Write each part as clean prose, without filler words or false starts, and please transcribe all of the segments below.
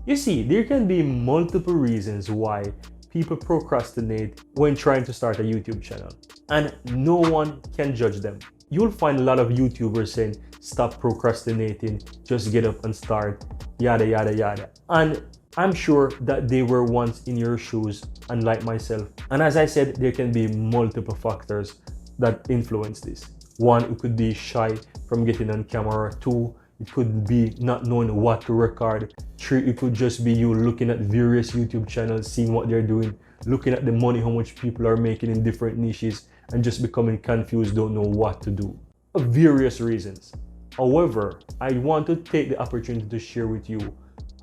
You see, there can be multiple reasons why people procrastinate when trying to start a YouTube channel, and no one can judge them. You'll find a lot of YouTubers saying, stop procrastinating, just get up and start, yada yada yada. And I'm sure that they were once in your shoes, unlike myself. And as I said, there can be multiple factors that influence this. One, it could be shy from getting on camera. Two, it could be not knowing what to record. Three, it could just be you looking at various YouTube channels, seeing what they're doing, looking at the money, how much people are making in different niches, and just becoming confused, don't know what to do. Various reasons. However, I want to take the opportunity to share with you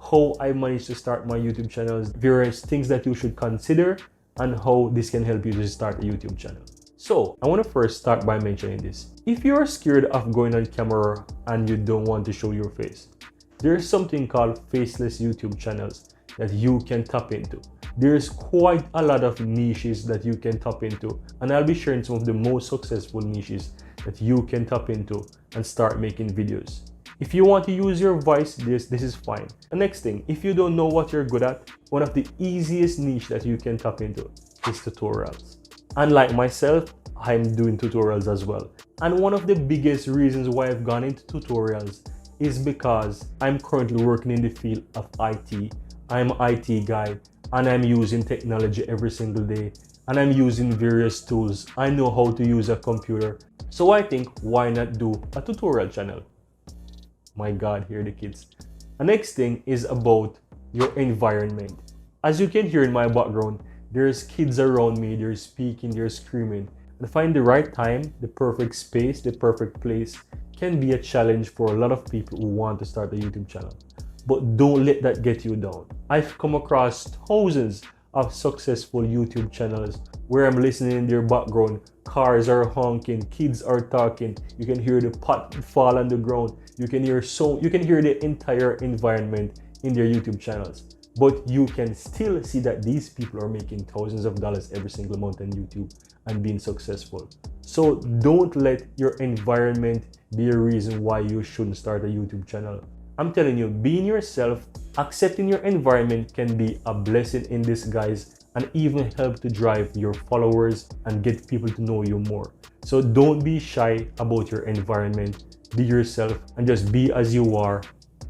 how I managed to start my YouTube channels, various things that you should consider, and how this can help you to start a YouTube channel. So I want to first start by mentioning this. If you're scared of going on camera and you don't want to show your face, there's something called faceless YouTube channels that you can tap into. There's quite a lot of niches that you can tap into, and I'll be sharing some of the most successful niches that you can tap into and start making videos. If you want to use your voice, this is fine. The next thing, if you don't know what you're good at, one of the easiest niche that you can tap into is tutorials. Unlike myself, I'm doing tutorials as well. And one of the biggest reasons why I've gone into tutorials is because I'm currently working in the field of IT. I'm an IT guy and I'm using technology every single day, and I'm using various tools. I know how to use a computer. So I think, why not do a tutorial channel? My God, here are the kids. The next thing is about your environment. As you can hear in my background, there's kids around me, they're speaking, they're screaming. And find the right time, the perfect space, the perfect place can be a challenge for a lot of people who want to start a YouTube channel. But don't let that get you down. I've come across thousands of successful YouTube channels where I'm listening in their background, cars are honking, kids are talking, you can hear the pot fall on the ground, you can hear the entire environment in their YouTube channels. But you can still see that these people are making thousands of dollars every single month on YouTube and being successful. So don't let your environment be a reason why you shouldn't start a YouTube channel. I'm telling you, being yourself, accepting your environment can be a blessing in disguise and even help to drive your followers and get people to know you more. So don't be shy about your environment. Be yourself and just be as you are,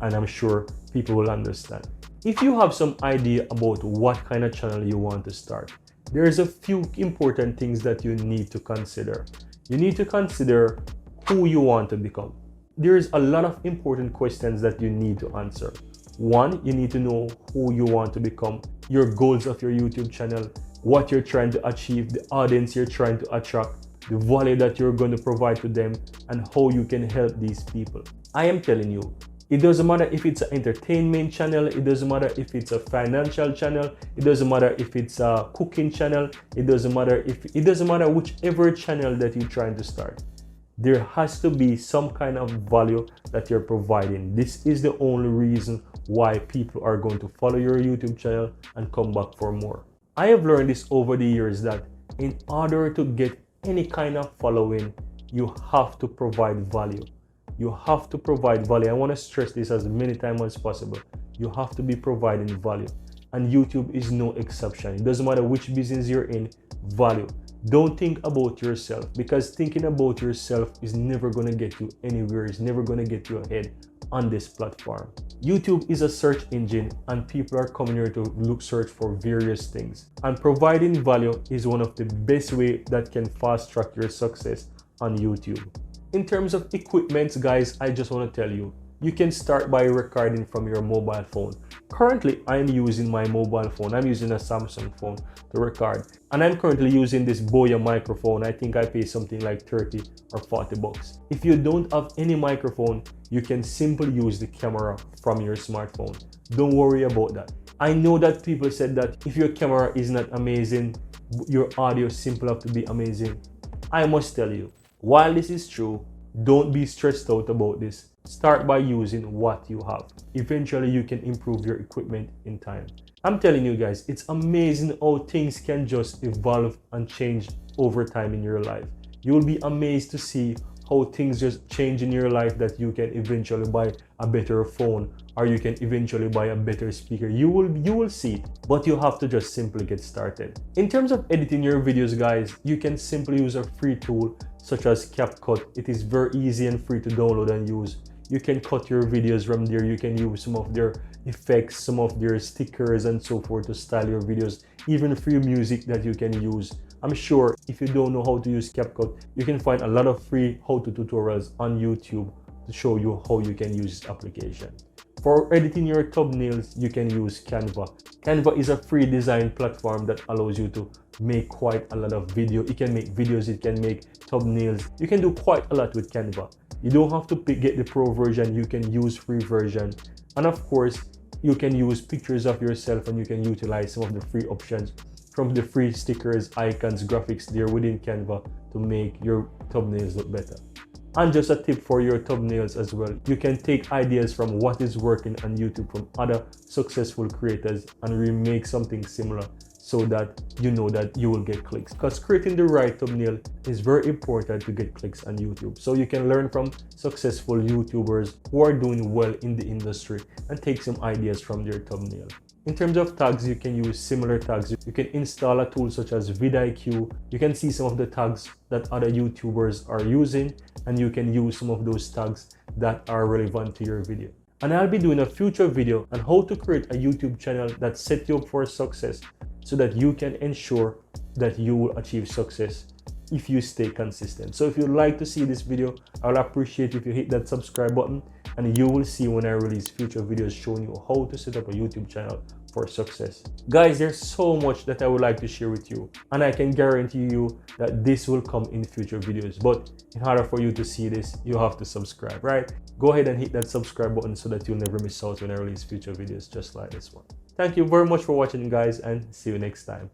and I'm sure people will understand. If you have some idea about what kind of channel you want to start, there's a few important things that you need to consider. You need to consider who you want to become. There's a lot of important questions that you need to answer. One, you need to know who you want to become, your goals of your YouTube channel, what you're trying to achieve, the audience you're trying to attract, the value that you're going to provide to them, and how you can help these people. I am telling you, it doesn't matter if it's an entertainment channel, it doesn't matter if it's a financial channel, it doesn't matter if it's a cooking channel, it doesn't matter whichever channel that you're trying to start. There has to be some kind of value that you're providing. This is the only reason why people are going to follow your YouTube channel and come back for more. I have learned this over the years that in order to get any kind of following, you have to provide value. You have to provide value. I want to stress this as many times as possible. You have to be providing value. And YouTube is no exception. It doesn't matter which business you're in, value. Don't think about yourself, because thinking about yourself is never going to get you anywhere. It's never going to get you ahead on this platform. YouTube is a search engine and people are coming here to search for various things. And providing value is one of the best ways that can fast track your success on YouTube. In terms of equipment, guys, I just want to tell you, you can start by recording from your mobile phone. Currently, I'm using my mobile phone. I'm using a Samsung phone to record. And I'm currently using this Boya microphone. I think I pay something like 30 or 40 bucks. If you don't have any microphone, you can simply use the camera from your smartphone. Don't worry about that. I know that people said that if your camera is not amazing, your audio is simple enough to be amazing. I must tell you, while this is true, don't be stressed out about this. Start by using what you have. Eventually, you can improve your equipment in time. I'm telling you guys, it's amazing how things can just evolve and change over time in your life. You will be amazed to see how things just change in your life, that you can eventually buy a better phone, or you can eventually buy a better speaker. You will see it, but you have to just simply get started. In terms of editing your videos, guys, you can simply use a free tool such as CapCut. It is very easy and free to download and use. You can cut your videos from there. You can use some of their effects, some of their stickers and so forth to style your videos, even free music that you can use. I'm sure if you don't know how to use CapCut, you can find a lot of free how-to tutorials on YouTube to show you how you can use this application. For editing your thumbnails, you can use Canva. Canva is a free design platform that allows you to make quite a lot of video. It can make videos, it can make thumbnails. You can do quite a lot with Canva. You don't have to get the pro version, you can use free version. And of course, you can use pictures of yourself and you can utilize some of the free options from the free stickers, icons, graphics there within Canva to make your thumbnails look better. And just a tip for your thumbnails as well, you can take ideas from what is working on YouTube from other successful creators and remake something similar, so that you know that you will get clicks. Because creating the right thumbnail is very important to get clicks on YouTube. So you can learn from successful YouTubers who are doing well in the industry and take some ideas from their thumbnail. In terms of tags, you can use similar tags. You can install a tool such as vidIQ. You can see some of the tags that other YouTubers are using, and you can use some of those tags that are relevant to your video. And I'll be doing a future video on how to create a YouTube channel that sets you up for success, so that you can ensure that you will achieve success if you stay consistent. So if you'd like to see this video, I'll appreciate if you hit that subscribe button, and you will see when I release future videos showing you how to set up a YouTube channel for success. Guys, there's so much that I would like to share with you, and I can guarantee you that this will come in future videos. But in order for you to see this, you have to subscribe, right? Go ahead and hit that subscribe button so that you'll never miss out when I release future videos just like this one. Thank you very much for watching, guys, and see you next time.